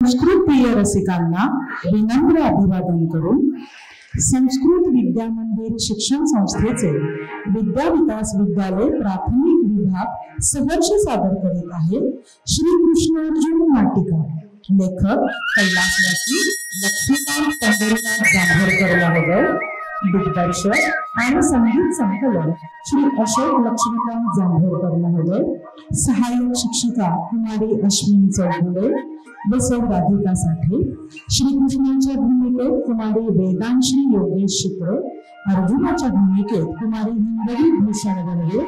संस्कृत प्रिय रसिकांना विनम्र अभिवादन करून संस्कृत विद्या मंदिर शिक्षण संस्थेचे विद्या विकास विद्यालय प्राथमिक विभाग सहर्ष सादर करीत आहे श्री कृष्णार्जुन नाटिका। लेखक कैलासवासी लक्ष्मीकांत पंढरीनाथ जांभेडकर महोदय, दिग्दर्शक आणि संगीत संकलन श्री अशोक लक्ष्मीकांत जांभेडकर महोदय, सहाय्यक शिक्षिका कुमारी अश्विनी चौगुले व सौ राधिका साठे, श्रीकृष्णाच्या भूमिकेत कुमारी वेदांश्री योगेश शिकरे, अर्जुनाच्या भूमिकेत कुमारी हिंदवी भूषण गणगे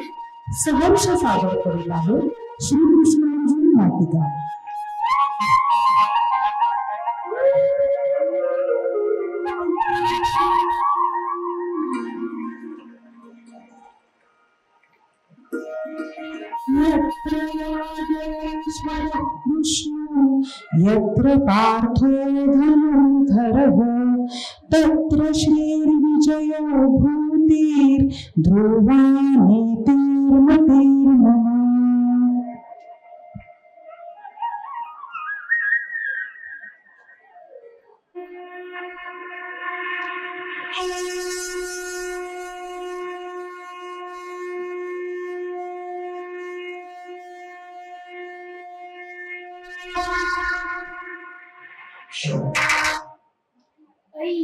सहर्ष सादर करीत आहे श्रीकृष्णार्जुन नाटिका। यत्र योगेश्वर कृष्ण यत्र पार्थो धनुर्धरः तत्र श्रीर्विजयो भूतिर् ध्रुवा नीतिर्मतिर्मम।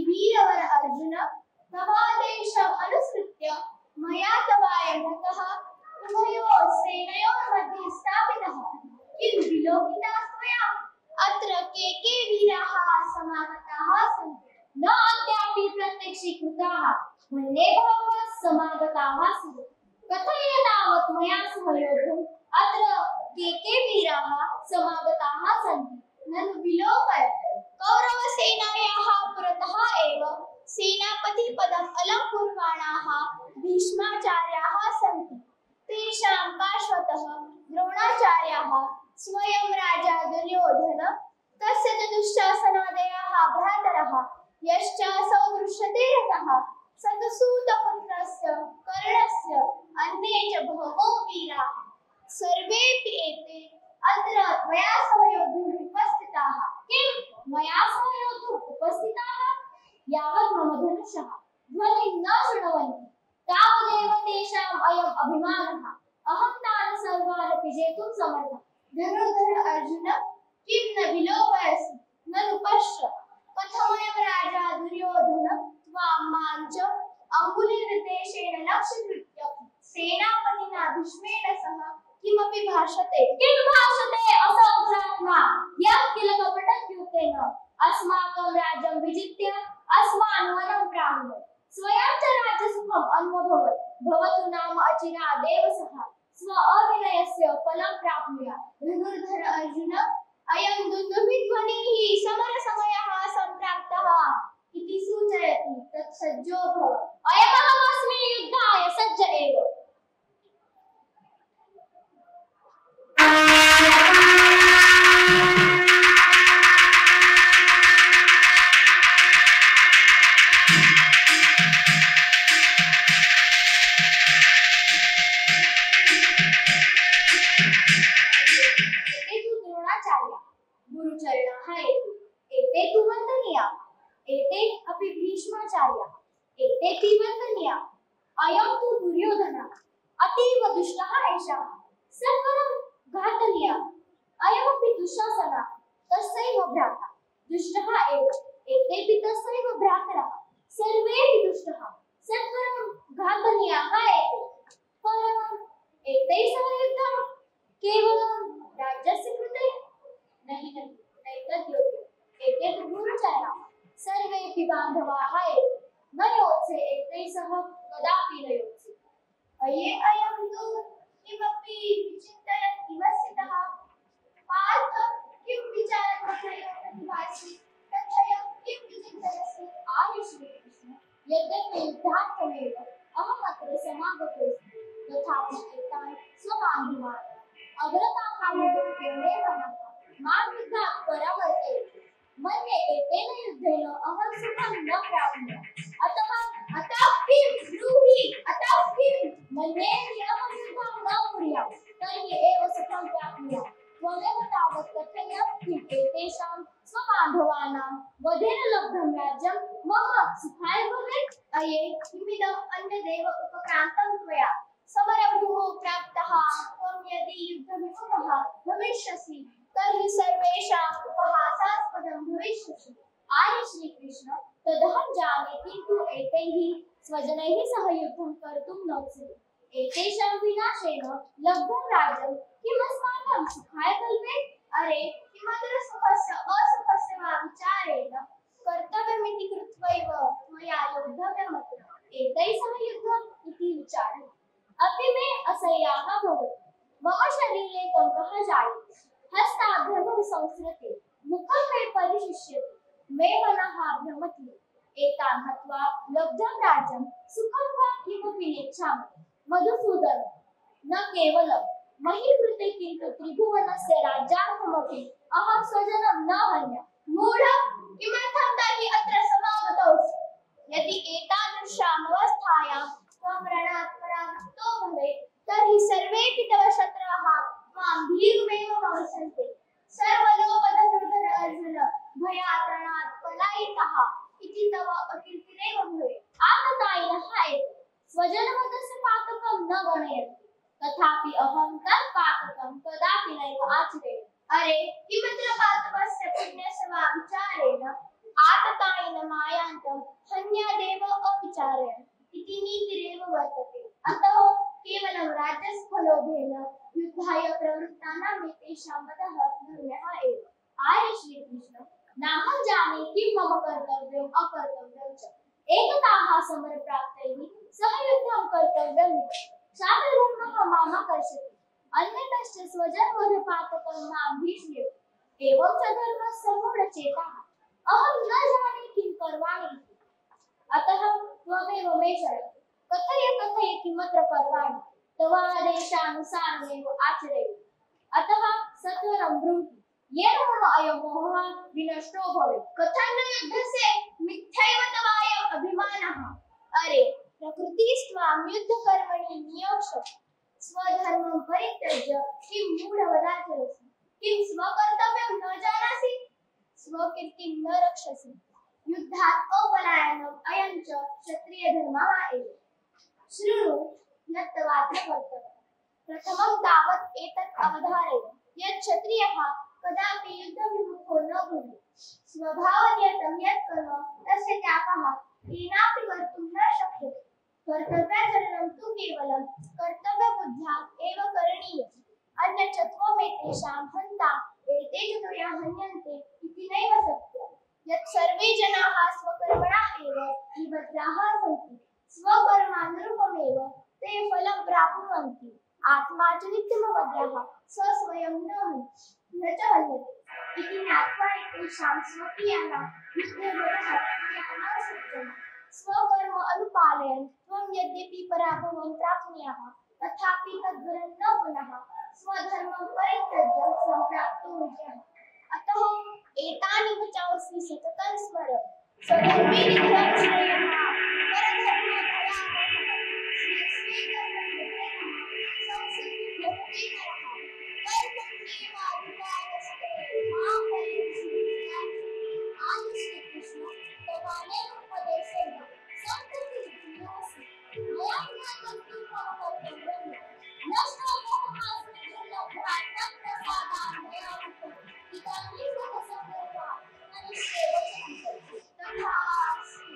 वीरवर अर्जुन तवादेशम् अनुसृत्य मया तवायनतः उभयोः सेनयोर्मध्ये स्थापितः किं विलोकिताः त्वया अत्र के वीराः समागताः सन्ति न अद्यापि प्रत्यक्षीकृताः मन्ये बहवः समागताः सन्ति कथय तावत् मया सह योद्धुम् अत्र के वीराः समागताः सन्ति ननु विलोकय। कौरवसेनायाः पुरतः एव सेनापतिपदम् अलङ्कुर्वाणाः भीष्माचार्याः सन्ति। तेषां पार्श्वतः द्रोणाचार्याः, स्वयं राजा दुर्योधन, तस्य च दुःशासनादयः भ्रातरः, यश्च असौ दृश्यते रथः, स तु सूतपुत्रस्य कर्णस्य, अन्ये च बहवो वीराः। सर्वेऽपि एते अत्र मया सह योद्धुम् उपस्थिताः। किं मया सह योद्धुम् उपस्थिताः? यावत् मम धनुषः ध्वनिं न शृण्वन्ति तावदेव तेषाम् अयम् अभिमानः। अहं तान् सर्वान् अपि जेतुं समर्थः। धनुर्धर अर्जुन, किं न विलोकयसि? ननु पश्य कथमयं राजा दुर्योधन त्वां मां च अङ्गुलिनिर्देशेन लक्ष्यीकृत्य सेनापतिना भीष्मेण सह किमपि भाषते। किं भाषते? असौ भ्रात्मा यः किल कपटद्यूतेन अस्माकं राज्यं विजित्य अस्मान् वनं प्राहुः स्वयं च राज्यसुखम् अन्वभवत् भवतु नाम अचिरादेव सः स्व अविनयस्य फलं प्राप्नुयात्। धनुर्धर अर्जुन, अयं दुन्दुभिध्वनिः समरसमयः सम्प्राप्तः इति सूचयति। तत्सज्जो भव। अयमहमस्मि युद्धाय सज्ज एव। गुरुचरणाः एते तु वन्दनीयाः, एते अपि भीष्माचार्याः, एतेऽपि वन्दनीयाः। अयं तु दुर्योधनः अतीव दुष्टः एषः, सर्वं घातनीयः। अयमपि दुःशासनः तस्यैव भ्राता, दुष्टः एव। एतेऽपि तस्यैव भ्रातरः, सर्वेऽपि दुष्टः, सर्वं घातनीयाः एते। परम् एतैः सह युद्धं केवलं राज्यस्य कृते नहीं नैतद् योग्यम्। एते तु गुरुचराः, सर्वेऽपि बान्धवाः एव। न योत्से एतैः सह कदापि न योत्से। अयं तु किमपि विचिन्तयन् इव स्थितः। पार्थ, किं विचारं प्रतिभासि? तच्छयं किं विचिन्तयसि? आर्य श्रीकृष्ण, यद्यपि युद्धार्थमेव अहम् अत्र समागतोऽस्मि, तथापि एतान् स्वबान्धवान् अग्रताकामरूपेणेव मां युद्धात् परावर्तयेत्। मन्ये एतेन युद्धेन अहं सुखं न प्राप्नुयाम्। अतः किं ब्रूहि? मन्ये यदि अहं युद्धं न कुर्याम् तर्हि एव सुखं प्राप्नुयाम्। त्वमेव तावत् कथय किम् एतेषां सुखाय भवेत् अये किमिदम् अन्यदेव उपक्रान्तं त्वया समरभूमौ प्राप्तः त्वं यदि युद्धविमुखः भविष्यसि तर्हि सर्वेषाम् उपहासास्पदं भविष्यसि। आर्य श्री कृष्ण तदहं जाने किन्तु एतैः स्वजनैः सह युद्धं कर्तुं न उच्यते। एतेषां विनाशेन लब्धं राज्यं किमस्माकं सुखाय कल्पेत्। अरे किमत्र सुखस्य असुखस्य वा विचारेण कर्तव्यमिति कृत्वैव त्वया योद्धव्यमत्र। एतैः सह युद्धम् इति विचारः अपि मे असह्याः भवति। मम शरीरे कम्पः जायते, हस्ताभ्यन्तरं संसृते, मुखं मे परिशिष्यते, मे मनः भ्रमति। एतान् हत्वा लब्धं राज्यं सुखं वा किमपि नेच्छामि। मधुसूदन न केवलं मही कृते किन्तु त्रिभुवनस्य राज्यार्थमपि अहं स्वजनं न हन्यामि। मूढः किमर्थं तर्हि अत्र समागतोऽसि? यदि एतादृशामवस्थायां त्वं रणात् परावृत्तो भवेत् तर्हि सर्वेऽपि तव शत्रवः त्वां भीरुमेव भविष्यन्ति। सर्वलोकधनुर्धर अर्जुन भयात् रणात् पलायितः इति तव अकीर्तिरेव भवेत्। आततायिनः एते स्वजनवधस्य पातकं न गणयन्ति, तथापि अहं तत् पातकं कदापि नैव आचरेयम्। अरे किमत्र पातकस्य पुण्यस्य वा विचारेण आततायिनमायान्तं हन्यादेव अविचारयन् इति नीतिरेव वर्तते। अतः केवलं राज्यस्फलोभेन युद्धाय प्रवृत्तानां एतेषां वधः धर्म्यः एव। आर्य श्री कृष्ण नाहं जाने किं मम कर्तव्यम् अकर्तव्यं च। एकताः समरप्राप्तैः सह युद्धं कर्तव्यम् इति शास्त्रधर्मः मामाकर्षति, अन्यतश्च स्वजनवधपातकं मां भीष्यते। एवं च धर्मस्य मूढचेताः अहं न जाने किं कर्वाणि इति। अतः त्वमेव मे शरणं कथय कथय किमत्र कर्वाणि, तव आदेशानुसारमेव आचरेयम्। अतः सत्वरं ब्रूहि येन मम अयं मोहः विनष्टो भवेत्। कथं न युद्धस्य मिथ्यैव तवायम् अभिमानः। अरे प्रकृतिस्त्वां युद्धकर्मणि नियोक्ष्यति। स्वधर्मं परित्यज्य किं मूढवदाचरसि? किं स्वकर्तव्यं न जानासि? स्वकीर्तिं न रक्षसि? युद्धात् अपलायनम् अयं च क्षत्रियधर्मः एव। शृणु यत् तवात्र कर्तव्यम्। प्रथमं तावत् एतत् अवधारय यत् क्षत्रियः कदापि युद्धविमुखो न भवेत्। स्वभावनियतं यत् कर्म तस्य त्यागः केनापि कर्तुं न शक्यते। कर्तव्याचरणं तु केवलं कर्तव्यबुद्ध्या एव करणीयम्। अन्यच्च त्वमेतेषां हन्ता एते च त्वया हन्यन्ते इति नैव सत्यम्। यत् सर्वे जनाः स्वकर्मणा एव निबद्धाः सन्ति, स्वकर्मानुरूपमेव ते फलं प्राप्नुवन्ति। आत्मा च नित्यमवद्यः स स्वयं न च हन्यते इति ज्ञात्वा एतेषां स्वकीयानां युद्धवधः त्वया न शक्यः। स्वकर्म अनुपालयन् त्वं यद्यपि पराभवं प्राप्नुयाः तथापि तद्वरं न पुनः स्वधर्मं परित्यज्य सम्प्राप्तो विजयः। अतः एतानि वचांसि सततं स्मर। स्वधर्मे निधनं श्रेयः परधर्मे भयावहः। स्वे कर्मणि निपुणः संसिद्धिर्भवति नरः। कर्तव्येवाधिकारस्ते मा फलेषु कदाचन। आर्य श्री कृष्ण तवानेन उपदेशेन सन्ततिर्भूयोऽसि। मया ज्ञातं किं मम कर्तव्यम् इति। नष्टो मोहः स्मृतिर्लब्ध्वा तत्प्रसादात् मया उक्तम्। इदानीं तदसङ्कल्पः करिष्ये वचनं तत्। तथास्तु।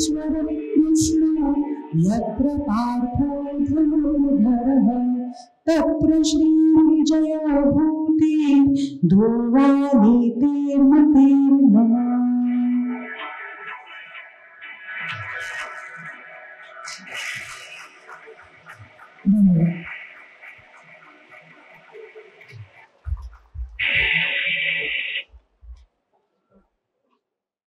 यत्र कृष्ण यत्र पार्थो धनुर्धरः तत्र श्रीविजयो भूति ध्रुवा नीतिर्मतिर्मम। धन्यवाद।